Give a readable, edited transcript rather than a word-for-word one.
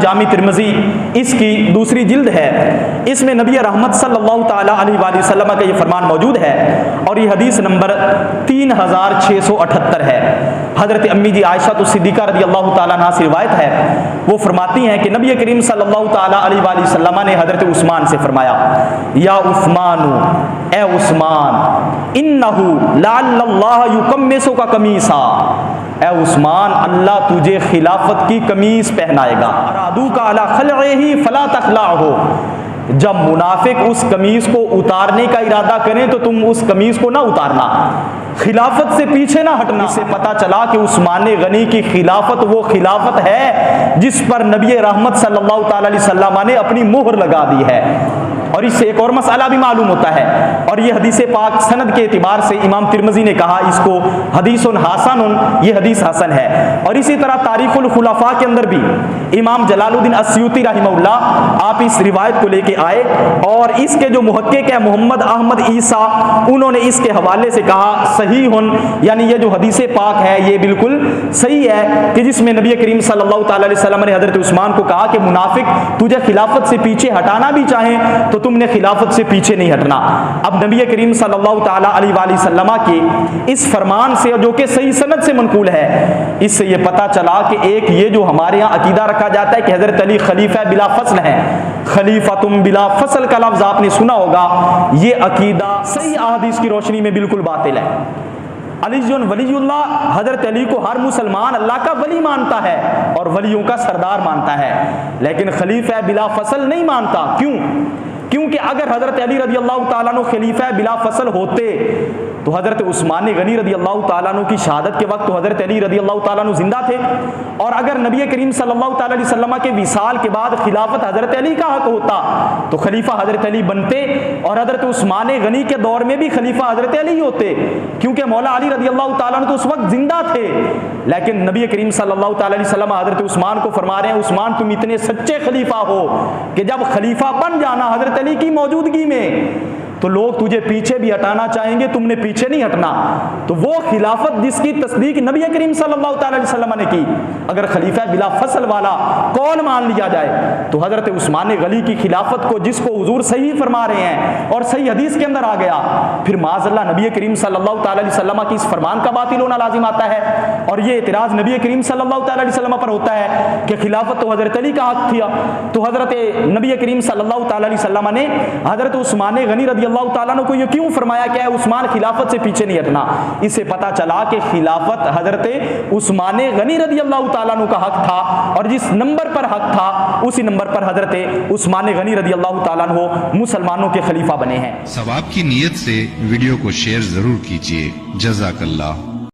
Jami Tirmidhi इसकी दूसरी जिल्द है, इसमें नबी रहमत सल्लल्लाहु ताला अलैहि वसल्लम का ये फरमान मौजूद है और ये हदीस नंबर 3678 है। हज़रत अम्मी जी आयशा सिद्दीक़ा रज़ी अल्लाह ताला अन्हा से रिवायत है, वो फरमाती हैं कि नबी करीम सल्लल्लाहु ताला अलैहि वसल्लम ने हज़रत उस्मान से फरमाया, या उस्मानु, ए उस्मान, इन्नहु लअल्लल्लाह युकम्मिसुका कमीसा, ए उस्मान, अल्लाह तुझे खिलाफत की कमीज पहनाएगा। अरादू का अला खलअही फला तखलाअहु, जब मुनाफिक उस कमीज को उतारने का इरादा करें तो तुम उस कमीज को ना उतारना, खिलाफत से पीछे ना हटना। इससे पता चला कि उस्मान गनी की खिलाफत वो खिलाफत है जिस पर नबी रहमत सल्लल्लाहु ताला अलैहि वसल्लम ने अपनी मोहर लगा दी है। और इससे एक और मसला भी मालूम होता है, और ये हदीस पाक सनद के एतबार से इमाम तिरमिज़ी ने कहा इसको हदीसुन हसन, ये हदीस हसन है। और इसी तरह तारीखुल खुलफा के अंदर भी इमाम जलालुद्दीन अस्यूती रहमहुल्लाह आप इस रिवायत को लेके आए और इसके जो मुहक्किक है मोहम्मद अहमद ईसा, उन्होंने इसके हवाले से कहा सही हुन, यानी ये जो हदीस पाक है ये बिल्कुल सही है कि जिसमें नबी करीम सल्लल्लाहु ताला अलैहि वसल्लम ने हज़रत उस्मान को कहा कि मुनाफिक तुझे खिलाफत से पीछे हटाना भी चाहे तो तुमने खिलाफत से पीछे नहीं हटना। अब नबी करीम सल्लल्लाहु ताला अलैहि वसल्लम के इस फरमान से जो कि सही सनद से मनकूल है, इससे ये पता चला कि एक ये जो हमारे यहाँ अकीदा रखा जाता है कि हज़रत अली खलीफा बिला फसल है, खलीफा तुम बिला फसल का लफ्ज़ आपने सुना होगा, ये अकीदा सही अहादीस की रोशनी में बिल्कुल बातिल है। अली वलीउल्लाह, हज़रत अली को हर मुसलमान अल्लाह का वली मानता है और वलियों का सरदार मानता है, लेकिन खलीफा बिला फसल नहीं मानता। क्यों? क्योंकि अगर हज़रत अली रज़ी अल्लाह ताला अन्हु खलीफा बिला फसल होते तो हज़रत उस्मान गनी रज़ी अल्लाह ताला अन्हु की शहादत के वक्त तो हज़रत अली रज़ी अल्लाह ताला अन्हु जिंदा थे, और अगर नबी करीम सल्लल्लाहु ताला अलैहि वसल्लम के विसाल के बाद खिलाफत हज़रत अली का हक होता तो खलीफा हज़रत अली बनते, और हज़रत उस्मान गनी के दौर में भी खलीफा हज़रत अली होते, क्योंकि मौला अली रज़ी अल्लाह ताला अन्हु तो उस वक्त जिंदा थे। लेकिन नबी करीम सल्लल्लाहु ताला अलैहि वसल्लम हज़रत उस्मान को फरमा रहे हैं, उस्मान तुम इतने सच्चे खलीफा हो कि जब खलीफा बन जाना हज़रत अली की मौजूदगी में तो लोग तुझे पीछे भी हटाना चाहेंगे, तुमने पीछे नहीं हटना। तो वो खिलाफत जिसकी तस्दीक नबी करीम सल्लल्लाहु ताला अलैहि वसल्लम ने की, अगर खलीफा बिला फसल वाला कौन मान लिया जाए तो हज़रत उस्मान गनी की खिलाफत को जिसको हुजूर सही फरमा रहे हैं और सही हदीस के अंदर आ गया, फिर माज़अल्लाह नबी करीम सल्लल्लाहु ताला अलैहि वसल्लम की इस फरमान का बातिल होना लाजिम आता है। और ये एतराज़ नबी करीम सल्लल्लाहु ताला अलैहि वसल्लम पर होता है कि खिलाफत तो हज़रत अली का हक था, तो हज़रत नबी करीम सल्लल्लाहु ताला अलैहि वसल्लम ने हज़रत उस्मान गनी रज़ी अल्लाह ताला अन्हु को ये क्यों फरमाया क्या है उस्मान खिलाफत से पीछे नहीं हटना। इससे पता चला कि खिलाफत हज़रत उस्मान गनी रज़ी अल्लाह ताला अन्हु का हक था, और जिस नंबर पर हक था उसी नंबर पर हज़रत उस्मान गनी रज़ी अल्लाह ताला अन्हु मुसलमानों के खलीफा बने हैं। सवाब की नीयत से वीडियो को शेयर जरूर कीजिए। जज़ाकल्लाह।